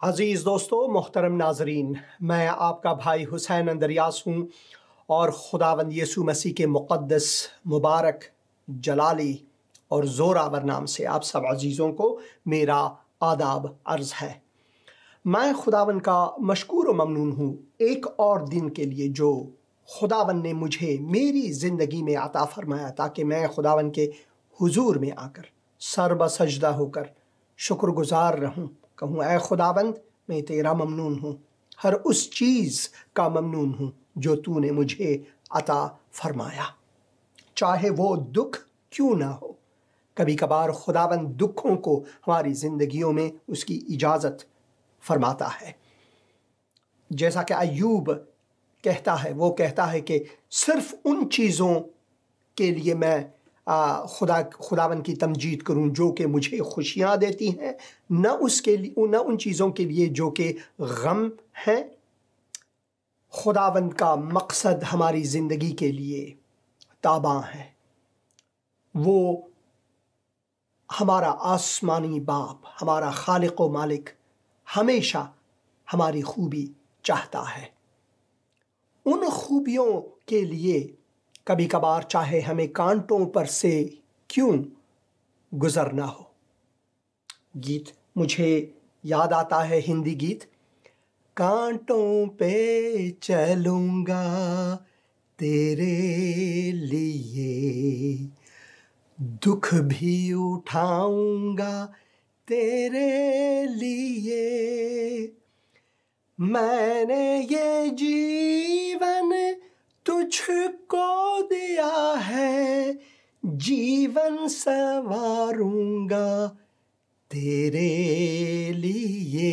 عزیز دوستو، محترم ناظرین، میں آپ کا بھائی حسین اندریاس ہوں اور خداوند یسوع مسیح کے مقدس، مبارک، جلالی اور زورآور نام سے آپ سب عزیزوں کو میرا آداب عرض ہے۔ میں خداوند کا مشکور و ممنون ہوں ایک اور دن کے لیے جو خداوند نے مجھے میری زندگی میں عطا فرمایا، تاکہ میں خداوند کے حضور میں آ کر سر بسجدہ ہو کر شکر گزار رہوں، کہوں اے خداوند میں تیرا ممنون ہوں، ہر اس چیز کا ممنون ہوں جو تو نے مجھے عطا فرمایا، چاہے وہ دکھ کیوں نہ ہو۔ کبھی کبھار خداوند دکھوں کو ہماری زندگیوں میں اس کی اجازت فرماتا ہے، جیسا کہ ایوب کہتا ہے، وہ کہتا ہے کہ صرف ان چیزوں کے لیے میں خداوند کی تمجید کروں جو کہ مجھے خوشیاں دیتی ہیں، نہ ان چیزوں کے لیے جو کہ غم ہیں۔ خداوند کا مقصد ہماری زندگی کے لیے تاباں ہے۔ وہ ہمارا آسمانی باپ، ہمارا خالق و مالک ہمیشہ ہماری خوبی چاہتا ہے۔ ان خوبیوں کے لیے کبھی کبھار چاہے ہمیں کانٹوں پر سے کیوں گزرنا ہو۔ گیت مجھے یاد آتا ہے، ہندی گیت، کانٹوں پہ چلوں گا تیرے لیے، دکھ بھی اٹھاؤں گا تیرے لیے، میں نے یہ جیون تجھ کو دیا ہے، جیون سنواروں گا تیرے لیے۔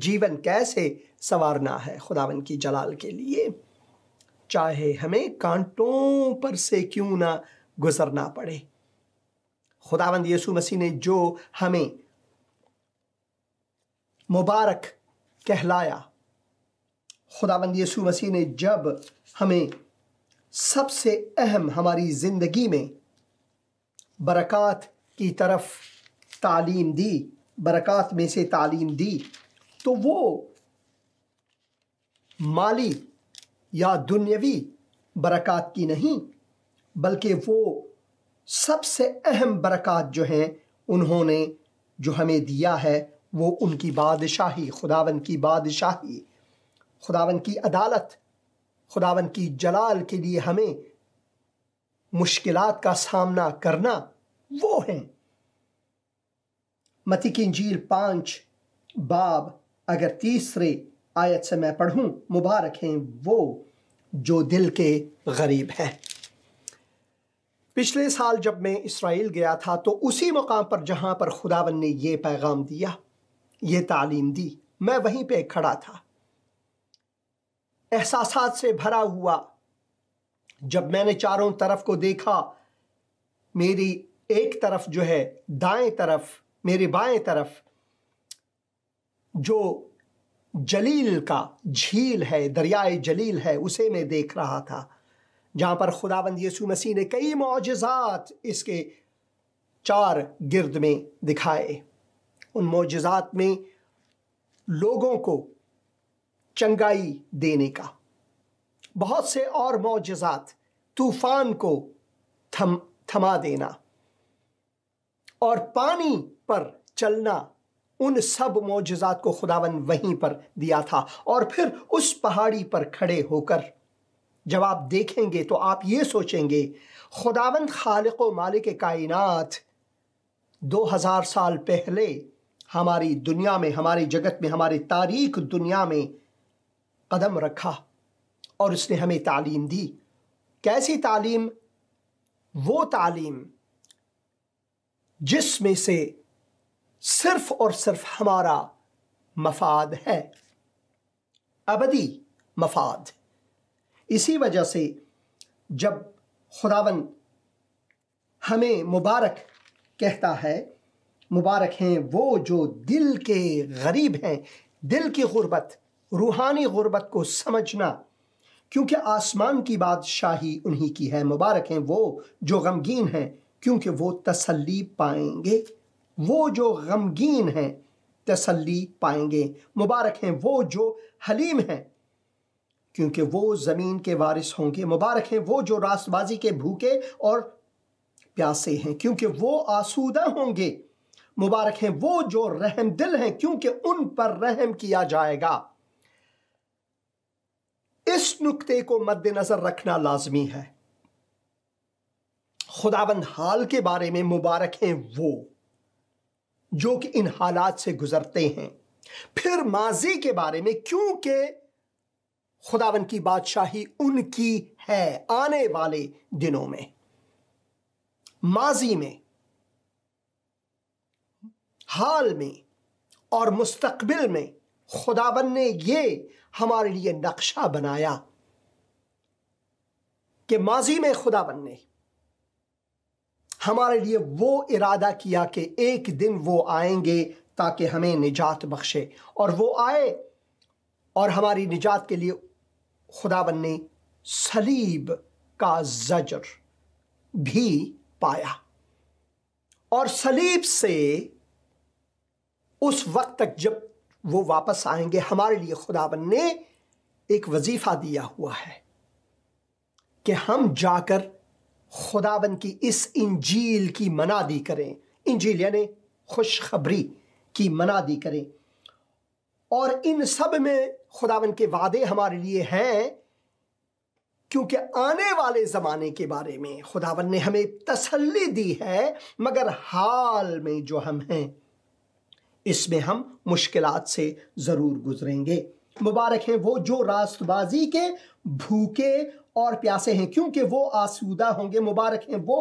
جیون کیسے سنوارنا ہے خداوند کی جلال کے لیے، چاہے ہمیں کانٹوں پر سے کیوں نہ گزرنا پڑے۔ خداوند یسوع مسیح نے جو ہمیں مبارک کہلایا، خداوند یسوع مسیح نے جب ہمیں سب سے اہم ہماری زندگی میں برکات کی طرف تعلیم دی، برکات میں سے تعلیم دی، تو وہ مالی یا دنیاوی برکات کی نہیں، بلکہ وہ سب سے اہم برکات جو ہیں انہوں نے جو ہمیں دیا ہے، وہ ان کی بادشاہی، خداوند کی بادشاہی، خداوند کی عدالت، خداوند کی جلال کے لیے ہمیں مشکلات کا سامنا کرنا وہ ہیں۔ متی کی انجیل 5 باب اگر 30 آیت سے میں پڑھوں، مبارک ہیں وہ جو دل کے غریب ہیں۔ پچھلے سال جب میں اسرائیل گیا تھا تو اسی مقام پر جہاں پر خداوند نے یہ پیغام دیا، یہ تعلیم دی، میں وہیں پہ کھڑا تھا، احساسات سے بھرا ہوا۔ جب میں نے چاروں طرف کو دیکھا، میری ایک طرف جو ہے دائیں طرف، میری بائیں طرف جو جلیل کا جھیل ہے، دریائے جلیل ہے، اسے میں دیکھ رہا تھا، جہاں پر خداوند یسوع مسیح نے کئی معجزات اس کے چار گرد میں دکھائے۔ ان معجزات میں لوگوں کو چنگائی دینے کا، بہت سے اور معجزات، طوفان کو تھما دینا اور پانی پر چلنا، ان سب معجزات کو خداوند وہیں پر دیا تھا۔ اور پھر اس پہاڑی پر کھڑے ہو کر جب آپ دیکھیں گے تو آپ یہ سوچیں گے، خداوند خالق و مالک کائنات 2000 سال پہلے ہماری دنیا میں، ہماری جگت میں، ہماری تاریک دنیا میں قدم رکھا اور اس نے ہمیں تعلیم دی۔ کیسی تعلیم؟ وہ تعلیم جس میں سے صرف اور صرف ہمارا مفاد ہے، ابدی مفاد۔ اسی وجہ سے جب خداوند ہمیں مبارک کہتا ہے، مبارک ہیں وہ جو دل کے غریب ہیں، دل کی غربت، روحانی غربت کو سمجھنا، کیونکہ آسمان کی بادشاہی انہی کی ہے۔ مبارک ہیں وہ جو غمگین ہیں، کیونکہ وہ تسلی پائیں گے۔ وہ جو غمگین ہیں تسلی پائیں گے۔ مبارک ہیں وہ جو حلیم ہیں کیونکہ وہ زمین کے وارث ہوں گے۔ مبارک ہیں وہ جو راست بازی کے بھوکے اور پیاسے ہیں کیونکہ وہ آسودہ ہوں گے۔ مبارک ہیں وہ جو رحم دل ہیں کیونکہ ان پر رحم کیا جائے گا۔ اس نکتے کو مد نظر رکھنا لازمی ہے۔ خداوند حال کے بارے میں مبارک ہیں وہ جو کہ ان حالات سے گزرتے ہیں۔ پھر ماضی کے بارے میں کیونکہ خداوند کی بادشاہی ان کی ہے آنے والے دنوں میں، ماضی میں، حال میں اور مستقبل میں خداوند نے یہ ہمارے لیے نقشہ بنایا کہ ماضی میں خداوند نے ہمارے لیے وہ ارادہ کیا کہ ایک دن وہ آئیں گے تاکہ ہمیں نجات بخشے، اور وہ آئے اور ہماری نجات کے لیے خداوند نے صلیب کا زجر بھی پایا، اور صلیب سے اس وقت تک جب وہ واپس آئیں گے ہمارے لیے خداوند نے ایک وظیفہ دیا ہوا ہے کہ ہم جا کر خداوند کی اس انجیل کی منادی کریں۔ انجیل یعنی خوشخبری کی منادی کریں، اور ان سب میں خداوند کے وعدے ہمارے لیے ہیں کیونکہ آنے والے زمانے کے بارے میں خداوند نے ہمیں تسلی دی ہے، مگر حال میں جو ہم ہیں اس میں ہم مشکلات سے ضرور گزریں گے۔ مبارک ہیں وہ جو راست بازی کے بھوکے اور پیاسے ہیں کیونکہ وہ آسودہ ہوں گے۔ مبارک ہیں وہ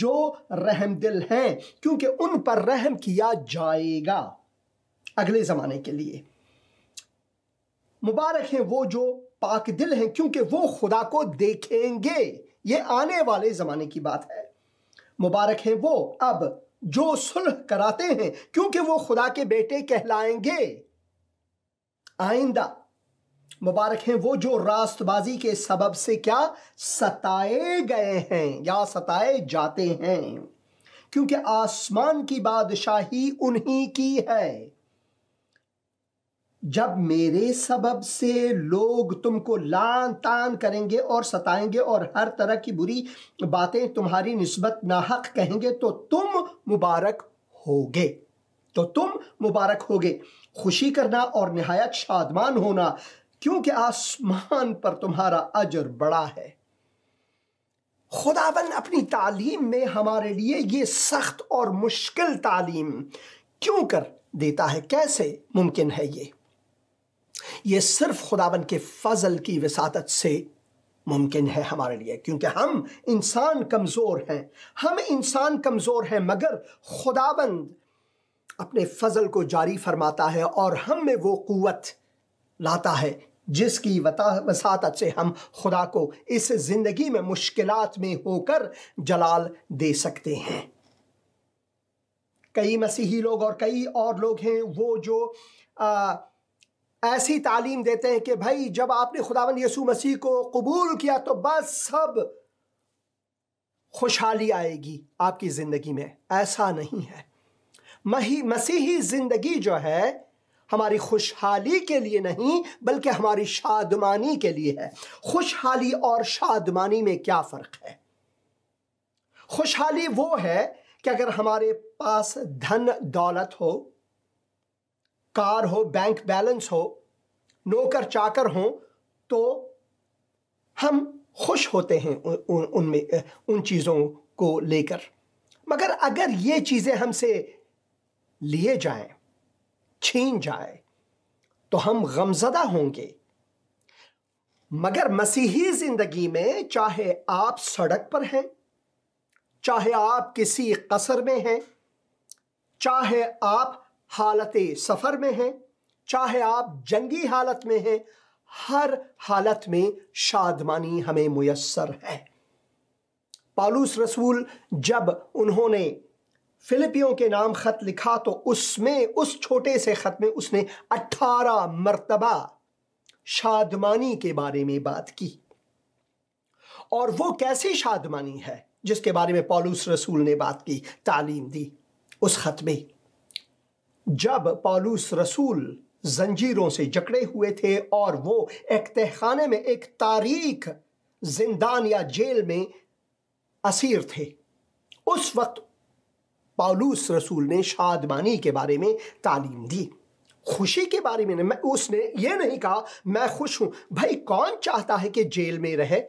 جو رحم دل ہیں کیونکہ ان پر رحم کیا جائے گا اگلے زمانے کے لیے۔ مبارک ہیں وہ جو پاک دل ہیں کیونکہ وہ خدا کو دیکھیں گے، یہ آنے والے زمانے کی بات ہے۔ مبارک ہیں وہ اب جو صلح کراتے ہیں کیونکہ وہ خدا کے بیٹے کہلائیں گے آئندہ۔ مبارک ہیں وہ جو راست بازی کے سبب سے کیا ستائے گئے ہیں یا ستائے جاتے ہیں کیونکہ آسمان کی بادشاہی انہی کی ہے۔ جب میرے سبب سے لوگ تم کو لعن طعن کریں گے اور ستائیں گے اور ہر طرح کی بری باتیں تمہاری نسبت ناحق کہیں گے تو تم مبارک ہوگے، خوشی کرنا اور نہایت شادمان ہونا کیونکہ آسمان پر تمہارا اجر بڑا ہے۔ خداوند اپنی تعلیم میں ہمارے لیے یہ سخت اور مشکل تعلیم کیوں کر دیتا ہے؟ کیسے ممکن ہے یہ صرف خداوند کے فضل کی وسعت سے ممکن ہے ہمارے لیے، کیونکہ ہم انسان کمزور ہیں، مگر خداوند اپنے فضل کو جاری فرماتا ہے اور ہم میں وہ قوت لاتا ہے جس کی وسعت سے ہم خدا کو اس زندگی میں مشکلات میں ہو کر جلال دے سکتے ہیں۔ کئی مسیحی لوگ اور کئی اور لوگ ہیں وہ جو ایسی تعلیم دیتے ہیں کہ بھائی جب آپ نے خداوند یسوع مسیح کو قبول کیا تو بس سب خوشحالی آئے گی آپ کی زندگی میں۔ ایسا نہیں ہے۔ مسیحی زندگی جو ہے ہماری خوشحالی کے لیے نہیں بلکہ ہماری شادمانی کے لیے ہے۔ خوشحالی اور شادمانی میں کیا فرق ہے؟ خوشحالی وہ ہے کہ اگر ہمارے پاس دھن دولت ہو، کار ہو، بینک بیلنس ہو، نوکر چاکر ہوں تو ہم خوش ہوتے ہیں ان چیزوں کو لے کر، مگر اگر یہ چیزیں ہم سے لیے جائیں، چھین جائے تو ہم غمزدہ ہوں گے۔ مگر مسیحی زندگی میں چاہے آپ سڑک پر ہیں، چاہے آپ کسی قصر میں ہیں، چاہے آپ حالت سفر میں ہیں، چاہے آپ جنگی حالت میں ہیں، ہر حالت میں شادمانی ہمیں میسر ہے۔ پالوس رسول جب انہوں نے فلپیوں کے نام خط لکھا تو اس چھوٹے سے خط میں اس نے 18 مرتبہ شادمانی کے بارے میں بات کی، اور وہ کیسی شادمانی ہے جس کے بارے میں پالوس رسول نے بات کی، تعلیم دی اس خط میں۔ جب پالوس رسول زنجیروں سے جکڑے ہوئے تھے اور وہ ایک تہخانے میں، ایک تاریک زندان یا جیل میں اسیر تھے، اس وقت پالوس رسول نے شادمانی کے بارے میں تعلیم دی، خوشی کے بارے میں۔ اس نے یہ نہیں کہا میں خوش ہوں۔ بھائی کون چاہتا ہے کہ جیل میں رہے؟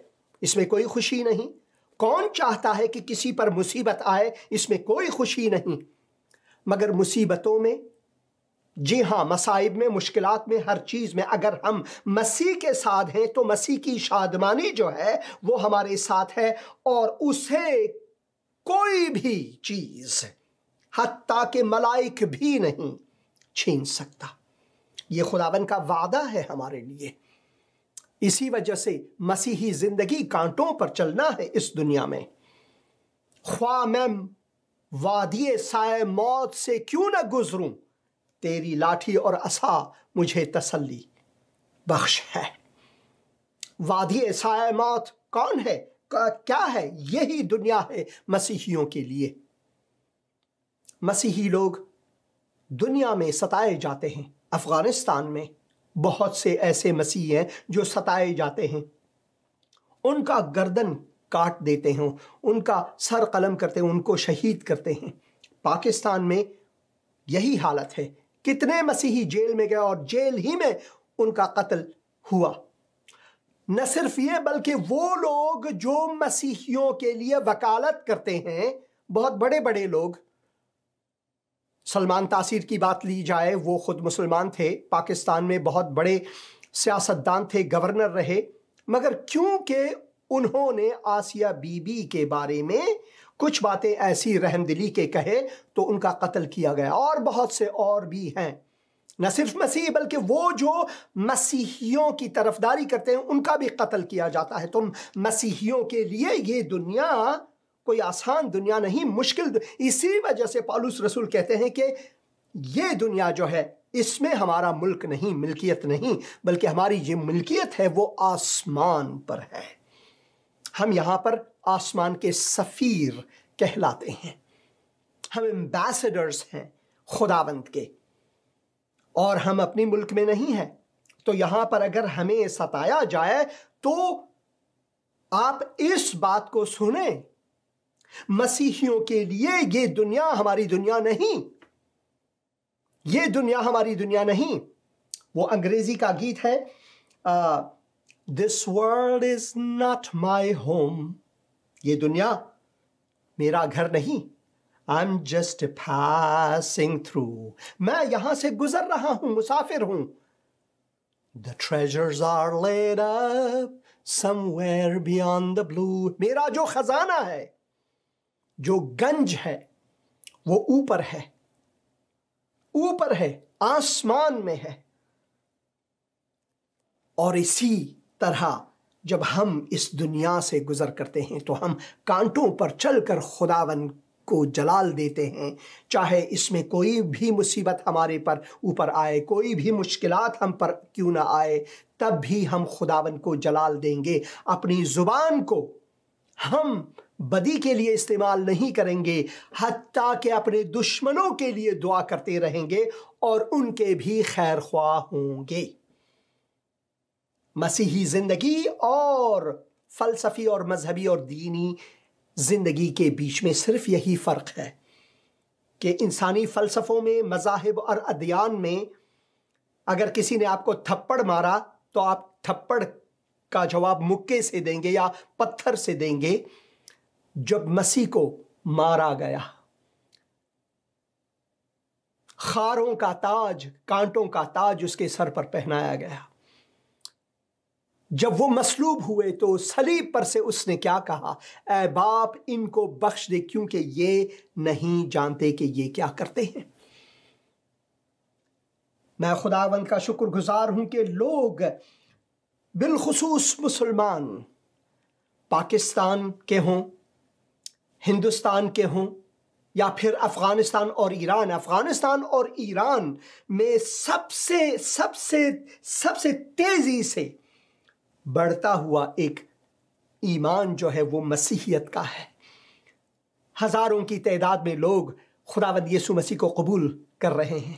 اس میں کوئی خوشی نہیں۔ کون چاہتا ہے کہ کسی پر مصیبت آئے؟ اس میں کوئی خوشی نہیں۔ مگر مصیبتوں میں، جی ہاں، مصائب میں، مشکلات میں، ہر چیز میں اگر ہم مسیح کے ساتھ ہیں تو مسیح کی شادمانی جو ہے وہ ہمارے ساتھ ہے، اور اسے کوئی بھی چیز، حتیٰ کہ ملائک بھی نہیں چھین سکتا۔ یہ خداوند کا وعدہ ہے ہمارے لیے۔ اسی وجہ سے مسیحی زندگی کانٹوں پر چلنا ہے اس دنیا میں۔ خواہ میں وادی سائے موت سے کیوں نہ گزروں، تیری لاٹھی اور عصا مجھے تسلی بخش ہے۔ وادی سائے موت کون ہے؟ کیا ہے؟ یہی دنیا ہے مسیحیوں کے لیے۔ مسیحی لوگ دنیا میں ستائے جاتے ہیں۔ افغانستان میں بہت سے ایسے مسیحی ہیں جو ستائے جاتے ہیں، ان کا گردن کاٹ دیتے ہیں، ان کا سر قلم کرتے ہیں، ان کو شہید کرتے ہیں۔ پاکستان میں یہی حالت ہے۔ کتنے مسیحی جیل میں گئے اور جیل ہی میں ان کا قتل ہوا۔ نہ صرف یہ بلکہ وہ لوگ جو مسیحیوں کے لیے وکالت کرتے ہیں، بہت بڑے بڑے لوگ، سلمان تاثیر کی بات لی جائے، وہ خود مسلمان تھے، پاکستان میں بہت بڑے سیاستدان تھے، گورنر رہے، مگر کیونکہ انہوں نے آسیہ بی بی کے بارے میں کچھ باتیں ایسی رحم دلی کے کہے تو ان کا قتل کیا گیا۔ اور بہت سے اور بھی ہیں، نہ صرف مسیح بلکہ وہ جو مسیحیوں کی طرفداری کرتے ہیں ان کا بھی قتل کیا جاتا ہے۔ تم مسیحیوں کے لیے یہ دنیا کوئی آسان دنیا نہیں، مشکل اسی وجہ سے پالوس رسول کہتے ہیں کہ یہ دنیا جو ہے اس میں ہمارا ملک نہیں، ملکیت نہیں، بلکہ ہماری یہ ملکیت ہے وہ آسمان پر ہے۔ ہم یہاں پر آسمان کے سفیر کہلاتے ہیں، ہم ایمبیسڈرز ہیں خداوند کے، اور ہم اپنی ملک میں نہیں ہیں۔ تو یہاں پر اگر ہمیں ستایا جائے تو آپ اس بات کو سنیں، مسیحیوں کے لیے یہ دنیا ہماری دنیا نہیں، یہ دنیا ہماری دنیا نہیں۔ وہ انگریزی کا گیت ہے، This world is not my home، یہ دنیا میرا گھر نہیں، I'm just passing through، میں یہاں سے گزر رہا ہوں، مسافر ہوں۔ The treasures are laid up somewhere beyond the blue، میرا جو خزانہ ہے، جو گنج ہے، وہ اوپر ہے، اوپر ہے، آسمان میں ہے۔ اور اسی طرح جب ہم اس دنیا سے گزر کرتے ہیں تو ہم کانٹوں پر چل کر خداوند کو جلال دیتے ہیں، چاہے اس میں کوئی بھی مصیبت ہمارے پر اوپر آئے، کوئی بھی مشکلات ہم پر کیوں نہ آئے، تب بھی ہم خداوند کو جلال دیں گے۔ اپنی زبان کو ہم بدی کے لیے استعمال نہیں کریں گے، حتیٰ کہ اپنے دشمنوں کے لیے دعا کرتے رہیں گے اور ان کے بھی خیر خواہ ہوں گے۔ مسیحی زندگی اور فلسفی اور مذہبی اور دینی زندگی کے بیچ میں صرف یہی فرق ہے کہ انسانی فلسفوں میں، مذاہب اور ادیان میں اگر کسی نے آپ کو تھپڑ مارا تو آپ تھپڑ کا جواب مکے سے دیں گے یا پتھر سے دیں گے۔ جب مسیح کو مارا گیا، خاروں کا تاج، کانٹوں کا تاج اس کے سر پر پہنایا گیا، جب وہ مصلوب ہوئے تو صلیب پر سے اس نے کیا کہا؟ اے باپ ان کو بخش دے کیونکہ یہ نہیں جانتے کہ یہ کیا کرتے ہیں۔ میں خداوند کا شکر گزار ہوں کہ لوگ، بالخصوص مسلمان، پاکستان کے ہوں، ہندوستان کے ہوں یا پھر افغانستان اور ایران، افغانستان اور ایران میں سب سے تیزی سے بڑھتا ہوا ایک ایمان جو ہے وہ مسیحیت کا ہے۔ ہزاروں کی تعداد میں لوگ خداوند یسوع مسیح کو قبول کر رہے ہیں۔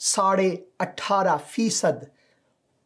18.5%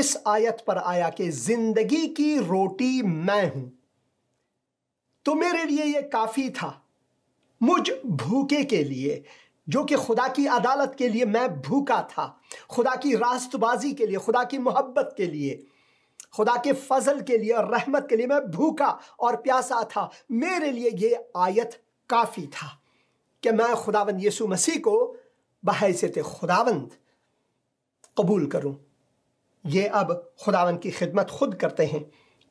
اس آیت پر آیا کہ زندگی کی روٹی میں ہوں، تو میرے لیے یہ کافی تھا۔ مجھ بھوکے کے لیے، جو کہ خدا کی عدالت کے لیے میں بھوکا تھا، خدا کی راست بازی کے لیے، خدا کی محبت کے لیے، خدا کے فضل کے لیے اور رحمت کے لیے میں بھوکا اور پیاسا تھا۔ میرے لیے یہ آیت کافی تھا کہ میں خداوند یسوع مسیح کو بحیثیت خداوند قبول کروں۔ یہ اب خداوند کی خدمت خود کرتے ہیں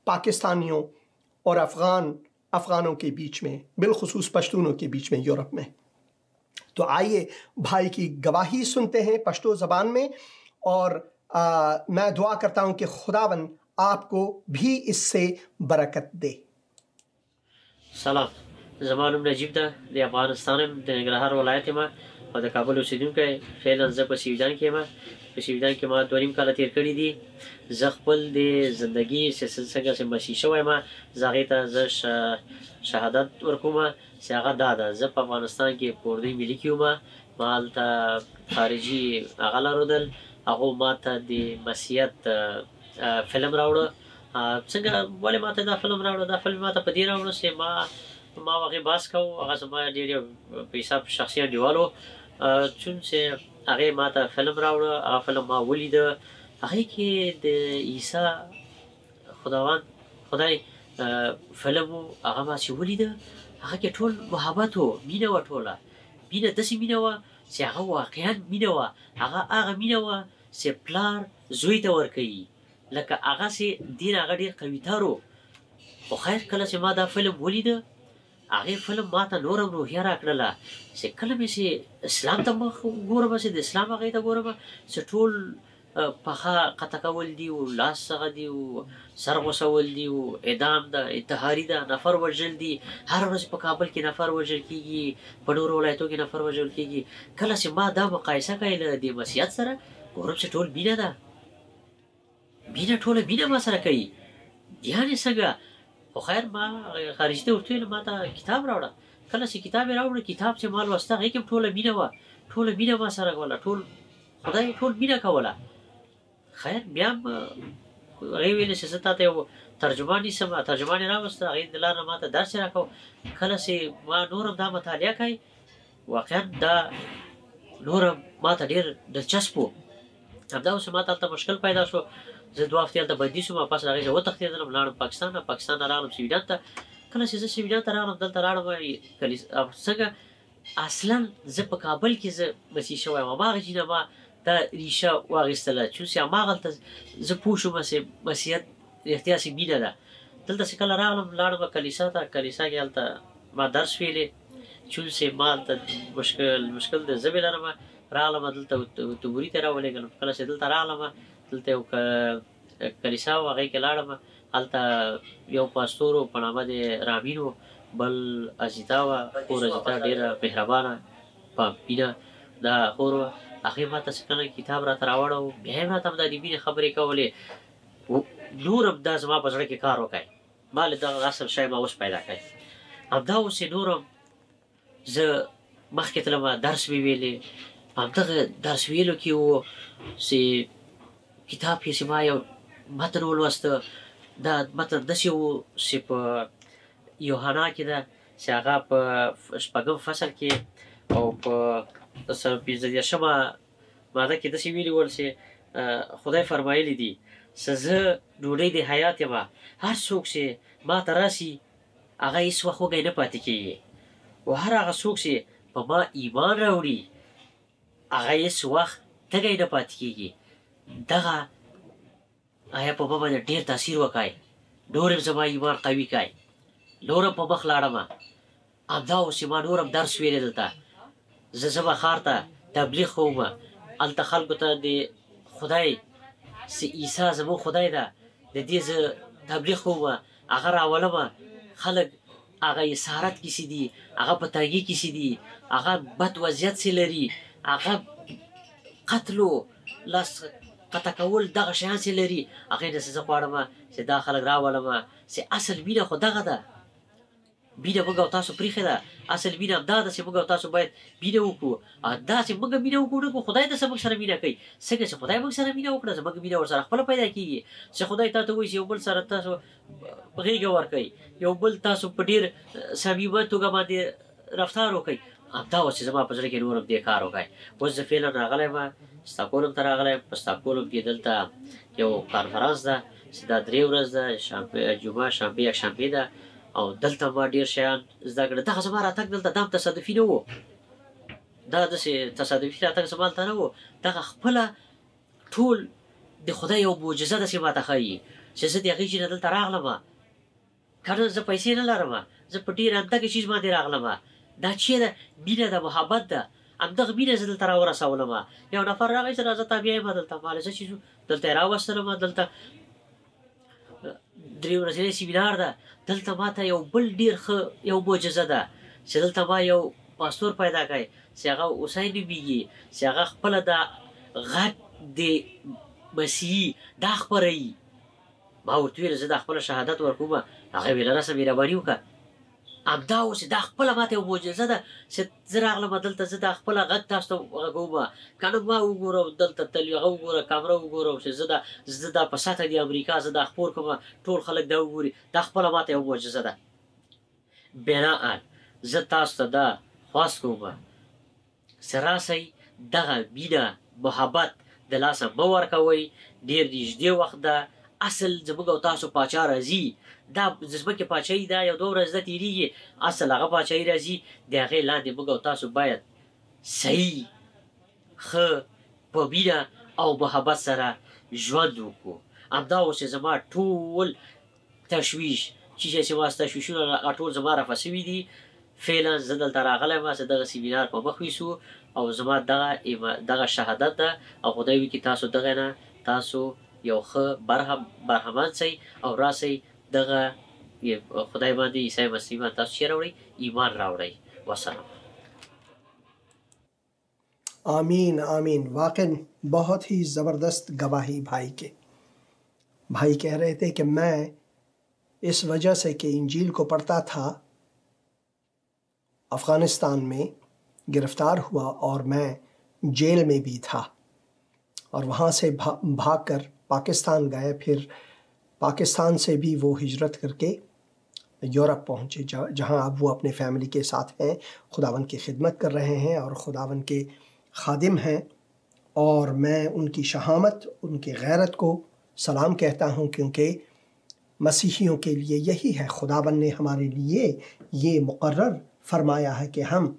پاکستانیوں اور افغانوں کے بیچ میں، بالخصوص پشتونوں کے بیچ میں یورپ میں۔ تو آئیے بھائی کی گواہی سنتے ہیں پشتو زبان میں، اور میں دعا کرتا ہوں کہ خداوند آپ کو بھی اس سے برکت دے۔ سلام، زما نوم نجیب ده، د افغانستان یم، د ننګرهار ولایت یم او د کابل اوسېدونکی. فعلا زه په سویډن کې یم. په سویډن کې ما 2.5 کاله تېر کړي دي. زه خپل د زندګي څنګه چې مسیح شوی یم، زه هغې ته زه شهادت ورکوم چې هغه دا ده. زه په افغانستان کې په اردوی ملي کې وم. ما هلته خارجي هغه لرودل، هغو ما ته د مسیحیت فلم راوړه. څنګه ولې ما ته دا فلم راوړه؟ دا فلم ما ته په دې راوړه چې ما هغې بحث کوو. هغه زما ډېر یو په حساب شخصي انډیوال و، چون چې هغې ما ته فلم راوړه. هغه فلم ما ولیده. هغې کې د عیسی خدای فلم و. هغه ما چې ولیده، هغه کې ټول محبت و، مینه وه، ټوله مینه، داسې مینه وه چې هغه واقعا مینه وه. هغه مینه وه چې پلار زوی ته ورکوي، لکه هغسې دې نه هغه ډېر قویتر و. خو خیر کله چې ما دا فلم ولیده، هغې فلم ما ته نور هم روحیه راکړله چې کله مې چې اسلام ته مخ ګورم، چې د اسلام هغې ته ګورم، چې ټول پښه قطع کول دي و، لاس څخه دي و، سر غوڅول دي و، اعدام ده، انتحاري ده، نفر وژل دي. هر ورځ په کابل کې نفر وژل کېږي، په نورو ولایتو کې نفر وژل کېږي. کله چې ما دا مقایسه کوي له دې مسیحیت سره، ګورم چې ټول مینه ده، مینه، ټوله مینه ما سره کوي. یعنې څنګه؟ خو خیر ما خارجي ته ورته ویل ما ته کتاب راوړه. کله چې کتاب یې راوړه، کتاب چې ما لوسته، هغې کې هم ټوله مینه وه، ټوله مینه ما سره کوله، ټول خدای ټول مینه کوله. خیر بیا هم هغې ویلې چې زه تا ته یو ترجمان نیسم. ترجمان یې راوسته، هغې د لار نه ما ته درس یې راکړو. کله چې ما نور هم دا مطالعه کوي، واقعا دا نور هم ما ته ډېر دلچسپ و. همدا اوس ما ته هلته مشکل پیدا شو. زه 2 هفتې هلته بندي شوم، پس هغې نه وتښتېدلم، لاړم پاکستان نه. پاکستان نه راغلم سویډن ته. کله چې زه سویډن ته راغلم، دلته راغلم څنګه اصلا زه په کابل کې زه مسیح شوی یم. هماغه جینه ما دا ریشه واخیستله، چون چې هماغلته زه پوه شوم چې مسیحیت رښتیا چې مینه ده. دلته چې کله راغلم، لاړم کلیسا ته. کلیسا کې هلته ما درس ویلې، چون چې ما هلته مشکل د ژبې لرم. راغلم دلته توبوري ته راولېږلم. کله چې دلته راغلم، دلته یو کلیسا و، هغې کې لاړم. هلته یو پاستور و، په نامه د رامین و، بل ازیتا وه، خور ازیتا ډېره مهربانه مینه دا خور وه. هغې ما ته چې کله کتاب راته راوړه، بیا یې راته همدا د مینې خبرې کولې. نور هم دا زما په زړه کې کار وکړی، ما له دغه اصل شی ما اوس پیدا کړی. همدا اوس یې نور هم زه مخکې تلم، درس مې ویلې. همدغه درس ویلو کې و چې کتاب کې چې ما یو متن ولوسته. دا متن داسې و چې په یوحنا کې ده، چې هغه په 6 فصل کې او په 15 ماده کې داسې ویلي ول چې خدای فرمایلی دي چې زه ډوډۍ د حیات یم. هر څوک چې ما ته راسي، هغه هېڅ وخت وږی نه پاتې کېږي، او هر هغه څوک چې په ما ایمان راوړي، هغه هېڅ وخت تږی نه پاتې کېږي. دغه آیا په ما باندې ډېر تاثیر وکړی، نور هم زما ایمان قوي کړی، نور هم په مخ لاړم. همدا اوس چې ما نور هم درس ویلی دلته. زه ځمه ښار ته تبلیغ کوم، هلته خلکو ته د خدای چې عیسی زموږ خدای ده، د دې زه تبلیغ کوم، هغه راولم. خلک هغه اسارت کیسې دي، هغه په تنګي کیسې دي، هغه بد وضعیت چې لري، هغه قتل و لاس قطع کول، دغه شیان چې لري، هغې نه زه غواړم چې دا خلک راولم چې اصل مینه خو دغه ده. مینه موږ او تاسو پرېښې ده. اصل مینه همدا ده چې موږ او تاسو باید مینه وکړو. داسې موږ مینه وکړو نو خدای داسې موږ سره مینه کوي. څنګه چې خدای موږ سره مینه وکړه زموږ مینه ورسره خپله پیدا کېږي. چې خدای تا ته وایي چې یو بل سره تاسو غېږه ورکوئ، یو بل تاسو په ډېر صمیمه توګه باندې رفتار وکړئ. همدا اوس چې زما په زړه کې نور هم دې کار وکړئ. اوس زه فعلا راغلی یم، سټاکهولم ته راغلی یم. په سټاکهولم کې دلته یو کانفرانس ده چې دا 3 ورځ ده، جمعه، شنبه، یکشنبې ده، او دلته ما ډېر شیان زده کړل. دغه زما راتګ دلته دا هم تصادفي نه و، دا داسې تصادفي راتګ زما هلته نه و. دغه خپله ټول د خدای یو معجزه داسې ماته ښایي چې زه د هغې چې نه دلته راغلم. که نه زه پیسې نه لرم، زه په ډېر اندکه چیز باندې راغلم. دا چې ده مینه ده، محبت ده. همدغه مینه زه دلته راورسولم. یو نفر راغی چې راځه تابعه یم دلته، ما څه چیز دلته یې راوستلم. دلته 3 ورځنی سیمینار ده. دلته ماته یو بل ډېر ښه یو معجزه ده چې دلته ما یو پاستور پیدا کړی چې هغه حسین نومیږي، چې هغه خپله دا غږ د مسیحي دا خپروي. ما ورته وویل زه دا خپله شهادت ورکوم. هغه ویل راسه مهرباني وکړه. همدا اوس دا خپله ماته یو معجزه ده چې زه راغلم دلته، زه دا خپله غږ تاسو ته غږوم. که نه ما وګورم دلته هغه وګوره، کامره وګورم چې زه دا په سطحه د امریکا زه دا خپور کوم، ټول خلک دا وګوري. دا خپله ماته یو معجزه ده. بناءً زه تاسو ته دا خواست کوم چې راسئ دغه مینه محبت د لاسه مه ورکوئ. ډېر نږدې وخت ده. اصل زموږ او تاسو پاچا راځي. دا د ځمکې پاچاهي دا یو 2 ورځې ده تېرېږي. اصل هغه پاچاهي راځي. د هغې لاندې موږ او تاسو باید صحیح ښه په مینه او محبت سره ژوند وکړو. همدا اوس چې زما ټول تشویش چې ما تشویشونه ټول زما رفع شوي دي. فعلا زه دلته راغلی یم چې دغه سیمینار په مخ ویسو، او زما دغه شهادت ده. او خدای وکړي تاسو دغه نه تاسو یو ښه برخمن شئ او راسئ دغه خدای باندې عیسی مسیح باندې تاسو چې راوړئ ایمان راوړئ. وسلام. آمین آمین. واقعا بہت ہی زبردست گواہی بھائی کہہ رہے تھے کہ میں اس وجہ سے کہ انجیل کو پڑھتا تھا افغانستان میں گرفتار ہوا اور میں جیل میں بھی تھا، اور وہاں سے بھاگ کر پاکستان گئے. پھر پاکستان سے بھی وہ ہجرت کر کے یورپ پہنچے، جہاں اب وہ اپنے فیملی کے ساتھ ہیں، خداوند کی خدمت کر رہے ہیں اور خداوند کے خادم ہیں. اور میں ان کی شہامت، ان کی غیرت کو سلام کہتا ہوں، کیونکہ مسیحیوں کے لیے یہی ہے. خداوند نے ہمارے لیے یہ مقرر فرمایا ہے کہ ہم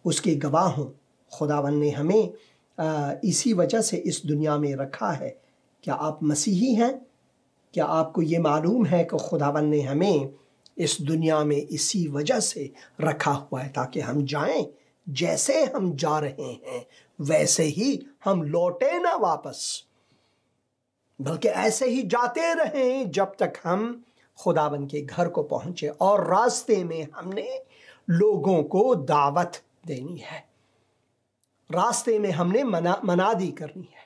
اس کے گواہ ہوں. خداوند نے ہمیں اسی وجہ سے اس دنیا میں رکھا ہے. کیا آپ مسیحی ہیں؟ کیا آپ کو یہ معلوم ہے کہ خداوند نے ہمیں اس دنیا میں اسی وجہ سے رکھا ہوا ہے تاکہ ہم جائیں، جیسے ہم جا رہے ہیں ویسے ہی ہم لوٹے نہ واپس، بلکہ ایسے ہی جاتے رہیں جب تک ہم خداوند کے گھر کو پہنچے. اور راستے میں ہم نے لوگوں کو دعوت دینی ہے، راستے میں ہم نے منادی کرنی ہے،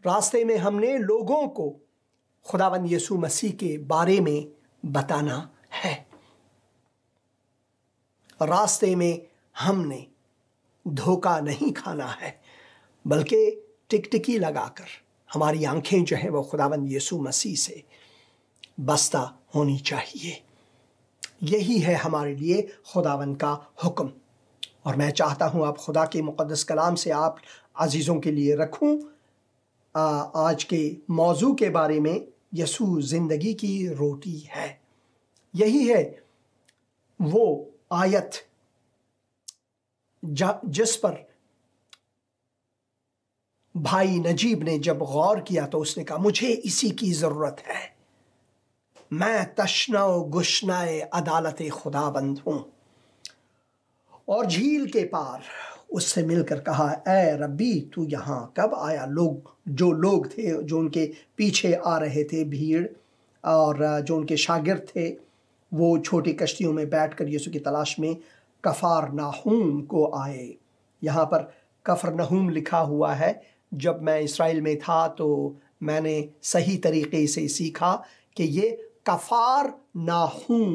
راستے میں ہم نے لوگوں کو خداوند یسوع مسیح کے بارے میں بتانا ہے. راستے میں ہم نے دھوکہ نہیں کھانا ہے، بلکہ ٹکٹکی لگا کر ہماری آنکھیں جو ہیں وہ خداوند یسوع مسیح سے بستہ ہونی چاہیے. یہی ہے ہمارے لیے خداوند کا حکم. اور میں چاہتا ہوں آپ خدا کے مقدس کلام سے آپ عزیزوں کے لیے رکھوں آج کے موضوع کے بارے میں. یسوع زندگی کی روٹی ہے. یہی ہے وہ آیت جس پر بھائی نجیب نے جب غور کیا تو اس نے کہا مجھے اسی کی ضرورت ہے. میں تشنا و گشنائے عدالت خداوند ہوں. اور جھیل کے پار اس سے مل کر کہا اے ربی تو یہاں کب آیا؟ جو لوگ تھے جو ان کے پیچھے آ رہے تھے، بھیڑ اور جو ان کے شاگرد تھے، وہ چھوٹی کشتیوں میں بیٹھ کر یسوع کی تلاش میں کفرنہوم کو آئے. یہاں پر کفرنہوم لکھا ہوا ہے. جب میں اسرائیل میں تھا تو میں نے صحیح طریقے سے سیکھا کہ یہ کفارنہوم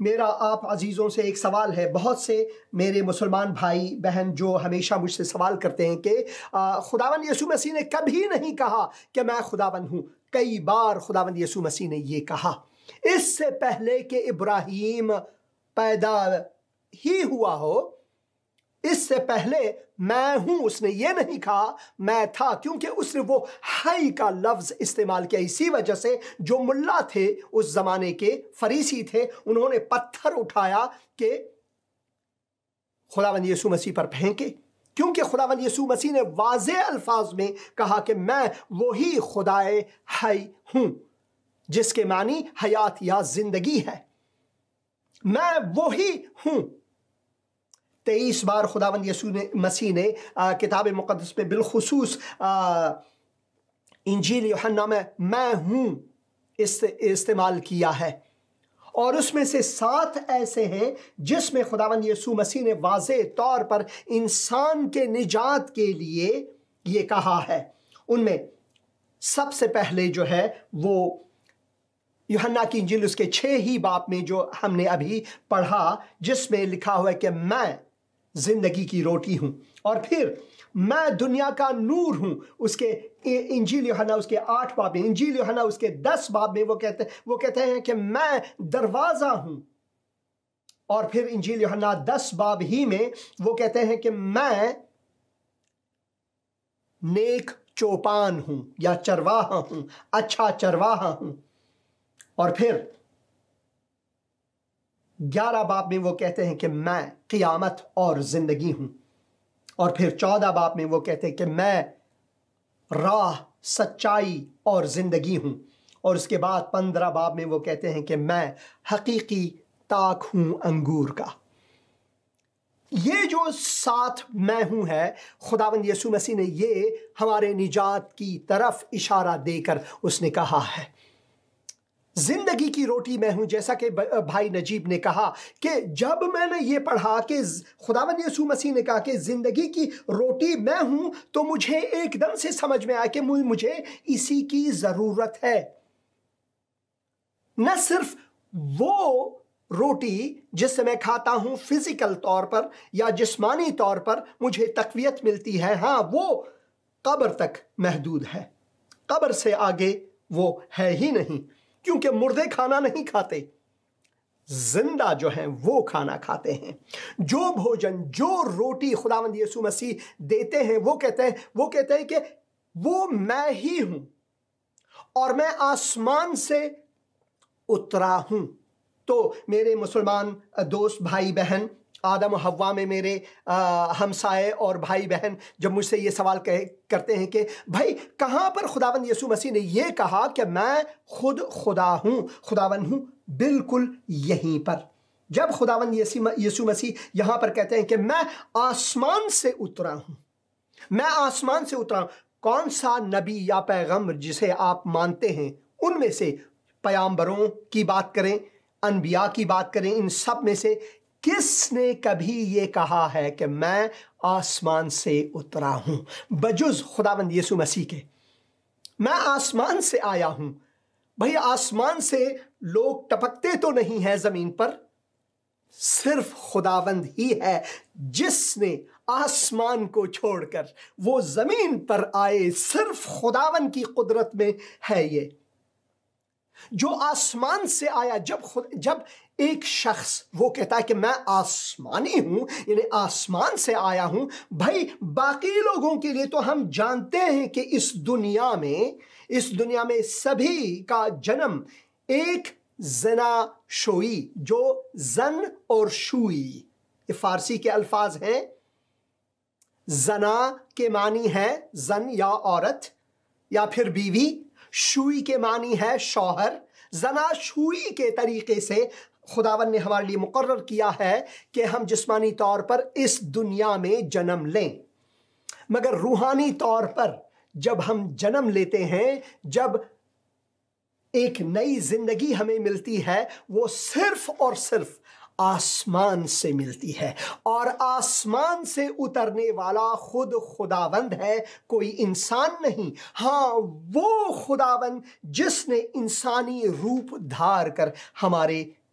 میرا آپ عزیزوں سے ایک سوال ہے. بہت سے میرے مسلمان بھائی بہن جو ہمیشہ مجھ سے سوال کرتے ہیں کہ خداوند یسوع مسیح نے کبھی نہیں کہا کہ میں خداوند ہوں. کئی بار خداوند یسوع مسیح نے یہ کہا. اس سے پہلے کہ ابراہیم پیدا ہی ہوا ہو، اس سے پہلے میں ہوں، اس نے یہ نہیں کہا میں تھا، کیونکہ اس نے وہ حی کا لفظ استعمال کیا. اسی وجہ سے جو ملا تھے اس زمانے کے، فریسی تھے، انہوں نے پتھر اٹھایا کہ خداوند یسوع مسیح پر پھینکے، کیونکہ خداوند یسوع مسیح نے واضح الفاظ میں کہا کہ میں وہی خدائے حی ہوں، جس کے معنی حیات یا زندگی ہے. میں وہی ہوں. 23 بار خداوند یسوع مسیح نے کتاب مقدس میں بالخصوص انجیل یوحنا میں ہوں استعمال کیا ہے، اور اس میں سے 7 ایسے ہیں جس میں خداوند یسوع مسیح نے واضح طور پر انسان کے نجات کے لیے یہ کہا ہے. ان میں سب سے پہلے جو ہے وہ یوحنا کی انجیل اس کے 6 ہی باب میں جو ہم نے ابھی پڑھا، جس میں لکھا ہوا ہے کہ میں زندگی کی روٹی ہوں، اور پھر میں دنیا کا نور ہوں. اس کے انجیل یوحنا اس کے 8 باب میں، انجیل یوحنا اس کے 10 باب میں وہ کہتے ہیں کہ میں دروازہ ہوں. اور پھر انجیل یوحنا 10 باب ہی میں وہ کہتے ہیں کہ میں نیک چوپان ہوں یا چرواہا ہوں، اچھا چرواہا ہوں. اور پھر 11 باب میں وہ کہتے ہیں کہ میں قیامت اور زندگی ہوں. اور پھر 14 باب میں وہ کہتے ہیں کہ میں راہ، سچائی اور زندگی ہوں. اور اس کے بعد 15 باب میں وہ کہتے ہیں کہ میں حقیقی تاک ہوں انگور کا. یہ جو 7 میں ہوں ہے، خداوند یسوع مسیح نے یہ ہمارے نجات کی طرف اشارہ دے کر اس نے کہا ہے. زندگی کی روٹی میں ہوں، جیسا کہ بھائی نجیب نے کہا کہ جب میں نے یہ پڑھا کہ خداوند یسوع مسیح نے کہا کہ زندگی کی روٹی میں ہوں، تو مجھے ایک دم سے سمجھ میں آیا کہ مجھے اسی کی ضرورت ہے. نہ صرف وہ روٹی جس سے میں کھاتا ہوں فزیکل طور پر یا جسمانی طور پر مجھے تقویت ملتی ہے، ہاں وہ قبر تک محدود ہے، قبر سے آگے وہ ہے ہی نہیں، کیونکہ مردے کھانا نہیں کھاتے، زندہ جو ہیں وہ کھانا کھاتے ہیں. جو بھوجن، جو روٹی خداوند یسوع مسیح دیتے ہیں، وہ کہتے ہیں کہ وہ میں ہی ہوں اور میں آسمان سے اترا ہوں. تو میرے مسلمان دوست بھائی بہن، آدم و حوا میں میرے ہمسائے اور بھائی بہن جب مجھ سے یہ سوال کرتے ہیں کہ بھائی کہاں پر خداوند یسوع مسیح نے یہ کہا کہ میں خود خدا ہوں، خداوند ہوں، بالکل یہیں پر. جب خداوند یسوع مسیح یہاں پر کہتے ہیں کہ میں آسمان سے اترا ہوں، میں آسمان سے اترا ہوں، کون سا نبی یا پیغمبر جسے آپ مانتے ہیں ان میں سے، پیامبروں کی بات کریں، انبیاء کی بات کریں، ان سب میں سے کس نے کبھی یہ کہا ہے کہ میں آسمان سے اترا ہوں بجز خداوند یسوع مسیح کے؟ میں آسمان سے آیا ہوں. بھئی آسمان سے لوگ ٹپکتے تو نہیں ہیں زمین پر، صرف خداوند ہی ہے جس نے آسمان کو چھوڑ کر وہ زمین پر آئے. صرف خداوند کی قدرت میں ہے یہ جو آسمان سے آیا. جب ایک شخص وہ کہتا ہے کہ میں آسمانی ہوں، یعنی آسمان سے آیا ہوں، بھائی باقی لوگوں کے لیے تو ہم جانتے ہیں کہ اس دنیا میں سبھی کا جنم ایک زنا شوئی، جو زن اور شوئی یہ فارسی کے الفاظ ہیں. زنا کے معنی ہے زن یا عورت یا پھر بیوی، شوئی کے معنی ہے شوہر. زنا شوئی کے طریقے سے خداوند نے ہمارے لیے مقرر کیا ہے کہ ہم جسمانی طور پر اس دنیا میں جنم لیں، مگر روحانی طور پر جب ہم جنم لیتے ہیں، جب ایک نئی زندگی ہمیں ملتی ہے، وہ صرف اور صرف آسمان سے ملتی ہے، اور آسمان سے اترنے والا خود خداوند ہے، کوئی انسان نہیں. ہاں وہ خداوند جس نے انسانی روپ دھار کر ہمارے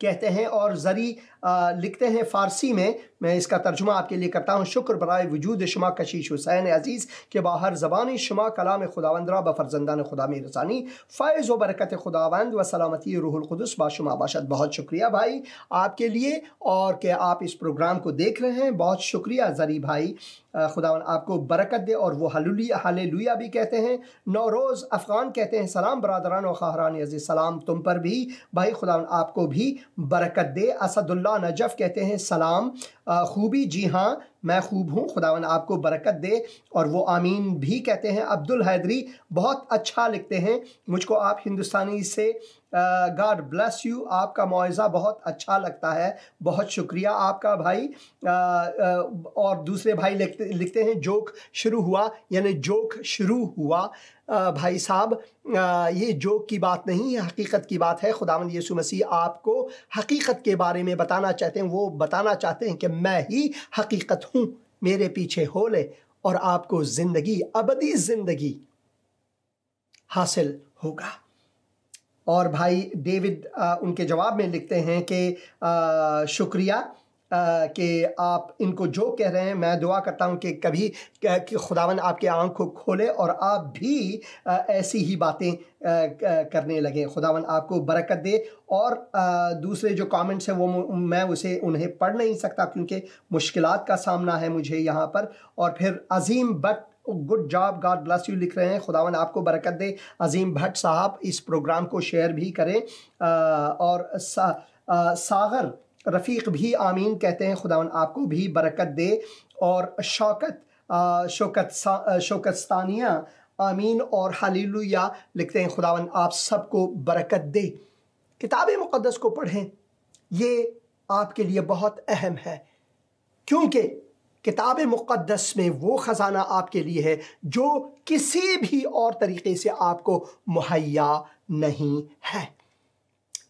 کہتے ہیں اور زری لکھتے ہیں فارسی میں اس کا ترجمہ آپ کے لیے کرتا ہوں. شکر برائے وجود شما کشیش حسین عزیز کہ باہر زبانی شما کلام خداوند را بفرزندان خدا میں رسانی. فیض و برکت خداوند و سلامتی روح القدس با شما باشد. بہت شکریہ بھائی آپ کے لیے اور کہ آپ اس پروگرام کو دیکھ رہے ہیں. بہت شکریہ زری بھائی, خداوند آپ کو برکت دے. اور وہ ہلیلویا بھی کہتے ہیں. نوروز افغان کہتے ہیں سلام برادران و خواہران عزیز, سلام تم پر بھی بھائی, خداوند آپ کو بھی برکت دے. اسد اللہ نجف کہتے ہیں سلام خوبی, جی ہاں میں خوب ہوں, خداوند آپ کو برکت دے. اور وہ آمین بھی کہتے ہیں. عبد الحیدری بہت اچھا لکھتے ہیں مجھ کو آپ ہندوستانی سے, گاڈ بلیس یو, آپ کا موعظہ بہت اچھا لگتا ہے. بہت شکریہ آپ کا بھائی. اور دوسرے بھائی لکھتے ہیں جوک شروع ہوا, یعنی جوک شروع ہوا. بھائی صاحب یہ جوک کی بات نہیں, یہ حقیقت کی بات ہے. خداوند یسوع مسیح آپ کو حقیقت کے بارے میں بتانا چاہتے ہیں. وہ بتانا چاہتے ہیں کہ میں ہی حقیقت ہوں, میرے پیچھے ہو لے اور آپ کو زندگی, ابدی زندگی حاصل ہوگا. اور بھائی ڈیوڈ ان کے جواب میں لکھتے ہیں کہ شکریہ کہ آپ ان کو جو کہہ رہے ہیں, میں دعا کرتا ہوں کہ کبھی خداوند آپ کے آنکھ کو کھولے اور آپ بھی ایسی ہی باتیں کرنے لگیں. خداوند آپ کو برکت دے. اور دوسرے جو کامنٹس ہیں وہ میں انہیں پڑھ نہیں سکتا کیونکہ مشکلات کا سامنا ہے مجھے یہاں پر. اور پھر Azeem Butt good job, god bless you لکھ رہے ہیں, خداوند آپ کو برکت دے. عظیم بھٹ صاحب اس پروگرام کو شیئر بھی کریں. اور ساغر رفیق بھی آمین کہتے ہیں, خداوند آپ کو بھی برکت دے. اور شوکتستانیہ آمین اور ہلیلویا لکھتے ہیں, خداوند آپ سب کو برکت دے. کتاب مقدس کو پڑھیں, یہ آپ کے لیے بہت اہم ہے کیونکہ کتاب مقدس میں وہ خزانہ آپ کے لیے ہے جو کسی بھی اور طریقے سے آپ کو مہیا نہیں ہے.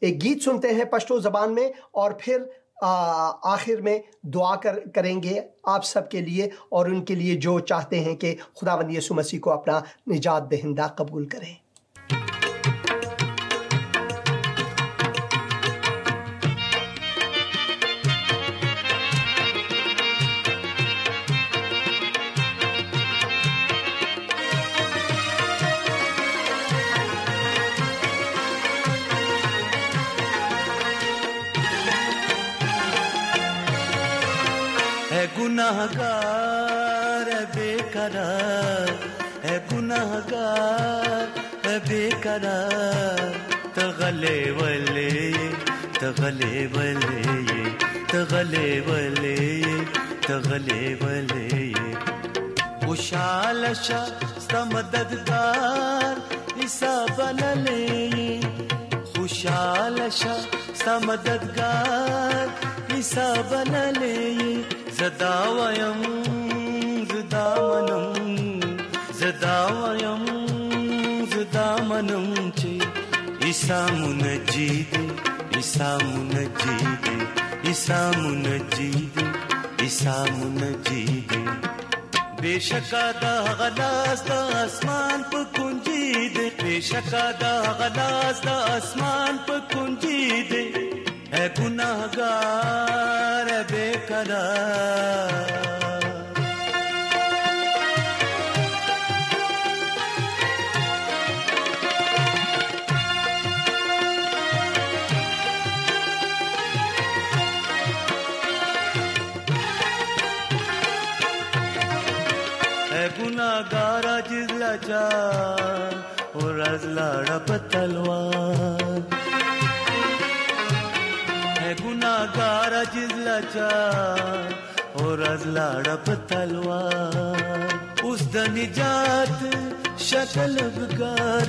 ایک گیت سنتے ہیں پشتو زبان میں اور پھر آخر میں دعا کریں گے آپ سب کے لیے اور ان کے لیے جو چاہتے ہیں کہ خداوند یسوع مسیح کو اپنا نجات دہندہ قبول کریں. گناہگار بے قرار ہے, گناہگار بے قرار, تغلے والے تغلے والے تغلے والے تغلے والے. خوشحال شا مددگار عیسیٰ بنلے, خوشحال شا مددگار عیسیٰ بنلے. زدا ویم زدا منم زدا ویم زدا منم چی عیسیٰ منجید عیسیٰ منجید عیسیٰ منجید عیسیٰ منجید. بے شکا دا غلاس دا اسمان پا کنجید, بے شکا دا غلاس دا اسمان پا کنجید. اے گناہگار بے قرار, اے گناہگار جز لاچار اور از لاڑا پتلوار, گناہگار جز لاچار اور از لاڑا پتلوار. اس دا نجات شکل بگار,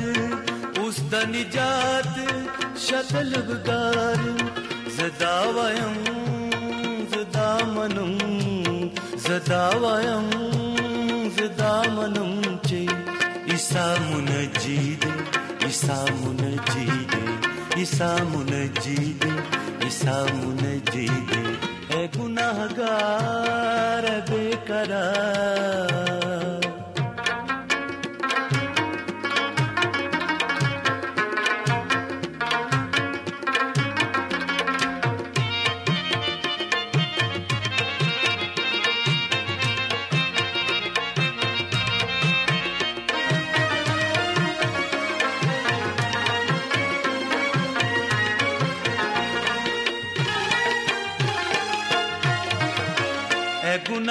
اس دا نجات شکل بگار. زدا ویم زدا منم زدا ویم زدا منم چی عیسیٰ منجید عیسیٰ منجید عیسیٰ منجید عیسیٰ منجید. اے گناہگار بے قرار,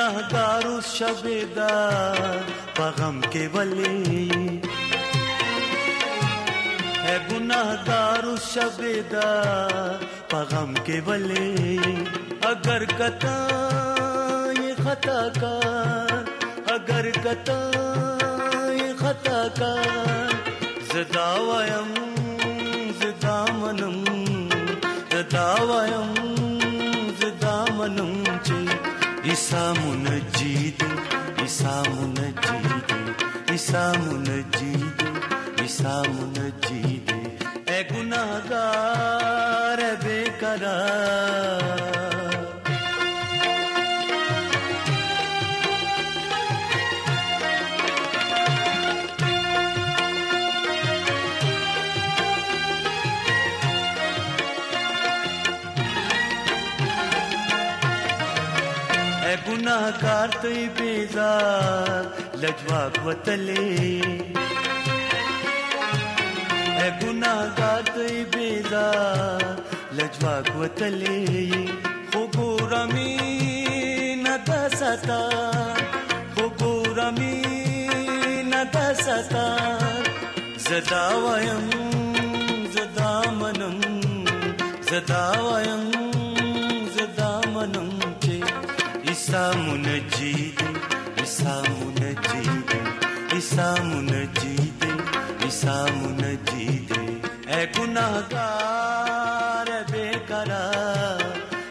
گناہگار اس شبیدار پغم کے ولے، اے گناہگار اس شبیدار پغم کے ولے، اگر کتا یہ خطا کار، اگر کتا یہ خطا کار، زدا ویم زدا منم، زدا ویم زدا منم چے عیسیٰ منجید، عیسیٰ منجید، عیسیٰ منجید، عیسیٰ منجید، اے گناہگار اے بے قرار۔ اے گناہگار تی بیزار لجواک وطلے، اے گناہگار تی بیزار لجواک وطلے، خبور امین دستار، خبور امین دستار، زدا ویم زدا منم، زدا ویم زدا منم چے عیسیٰ منجید، عیسیٰ منجید، عیسیٰ منجید، عیسیٰ منجید، اے گناہگار اے بے قرار،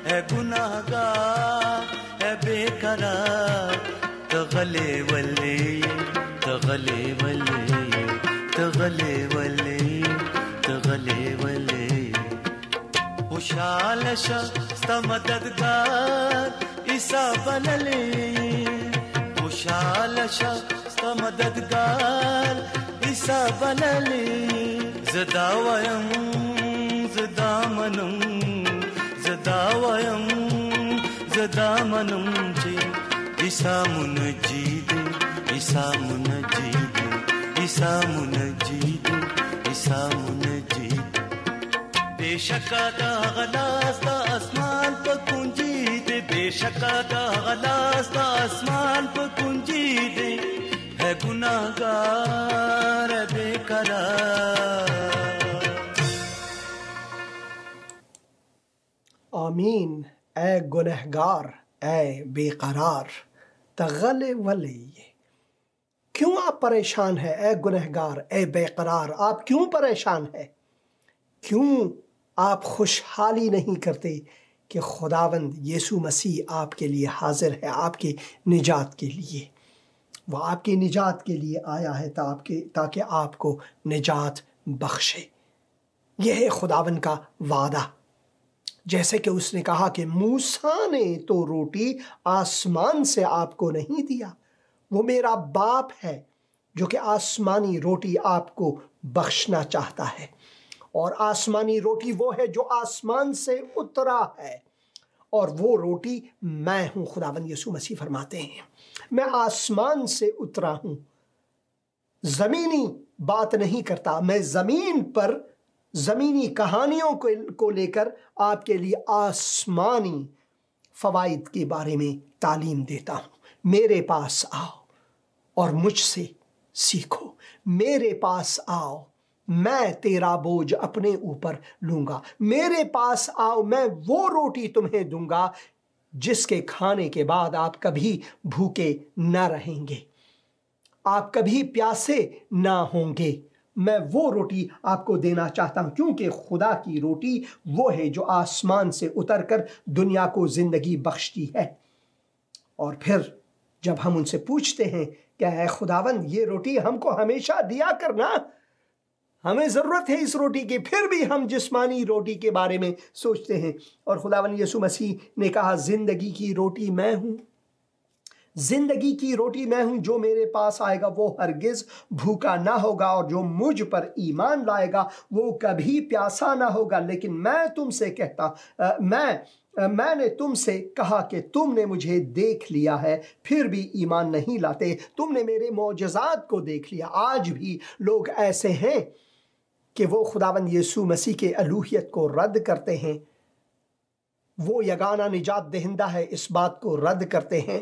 اے گناہگار اے بے قرار، تغلے ولے تغلے ولے تغلے ولے تغلے ولے، خوشحال شا ستا مددگار عیسیٰ بللے، خوشحال شا ستا مددگار عیسیٰ بللے، زدا ویم زدا منم، زدا ویم زدا منم چے عیسیٰ منجید، عیسیٰ منجید، عیسیٰ منجید، عیسیٰ منجید، بے شکا دا غلاس دا اسمان پا کنجی دے، بے شکا دا غلاس دا اسمان پا کنجی دے، ہے گناہگار ہے بے قرار۔ آمین۔ اے گنہگار اے بے قرار تغلے ولی، کیوں آپ پریشان ہیں اے گنہگار اے بے قرار؟ آپ کیوں پریشان ہیں؟ کیوں آپ خوشحالی نہیں کرتے کہ خداوند یسوع مسیح آپ کے لیے حاضر ہے، آپ کی نجات کے لیے؟ وہ آپ کی نجات کے لیے آیا ہے تاکہ آپ کو نجات بخشے۔ یہ ہے خداوند کا وعدہ، جیسے کہ اس نے کہا کہ موسیٰ نے تو روٹی آسمان سے آپ کو نہیں دیا، وہ میرا باپ ہے جو کہ آسمانی روٹی آپ کو بخشنا چاہتا ہے، اور آسمانی روٹی وہ ہے جو آسمان سے اترا ہے، اور وہ روٹی میں ہوں۔ خداوند یسوع مسیح فرماتے ہیں میں آسمان سے اترا ہوں، زمینی بات نہیں کرتا، میں زمین پر زمینی کہانیوں کو لے کر آپ کے لیے آسمانی فوائد کے بارے میں تعلیم دیتا ہوں۔ میرے پاس آؤ اور مجھ سے سیکھو، میرے پاس آؤ، میں تیرا بوجھ اپنے اوپر لوں گا، میرے پاس آؤ، میں وہ روٹی تمہیں دوں گا جس کے کھانے کے بعد آپ کبھی بھوکے نہ رہیں گے، آپ کبھی پیاسے نہ ہوں گے۔ میں وہ روٹی آپ کو دینا چاہتا ہوں، کیونکہ خدا کی روٹی وہ ہے جو آسمان سے اتر کر دنیا کو زندگی بخشتی ہے۔ اور پھر جب ہم ان سے پوچھتے ہیں کہ اے خداوند یہ روٹی ہم کو ہمیشہ دیا کرنا، ہمیں ضرورت ہے اس روٹی کی، پھر بھی ہم جسمانی روٹی کے بارے میں سوچتے ہیں۔ اور خداوند یسوع مسیح نے کہا زندگی کی روٹی میں ہوں، زندگی کی روٹی میں ہوں، جو میرے پاس آئے گا وہ ہرگز بھوکا نہ ہوگا، اور جو مجھ پر ایمان لائے گا وہ کبھی پیاسا نہ ہوگا۔ لیکن میں تم سے کہتا میں نے تم سے کہا کہ تم نے مجھے دیکھ لیا ہے پھر بھی ایمان نہیں لاتے، تم نے میرے معجزات کو دیکھ لیا۔ آج بھی لوگ ایسے ہیں کہ وہ خداوند یسوع مسیح کے الوہیت کو رد کرتے ہیں، وہ یگانہ نجات دہندہ ہے اس بات کو رد کرتے ہیں،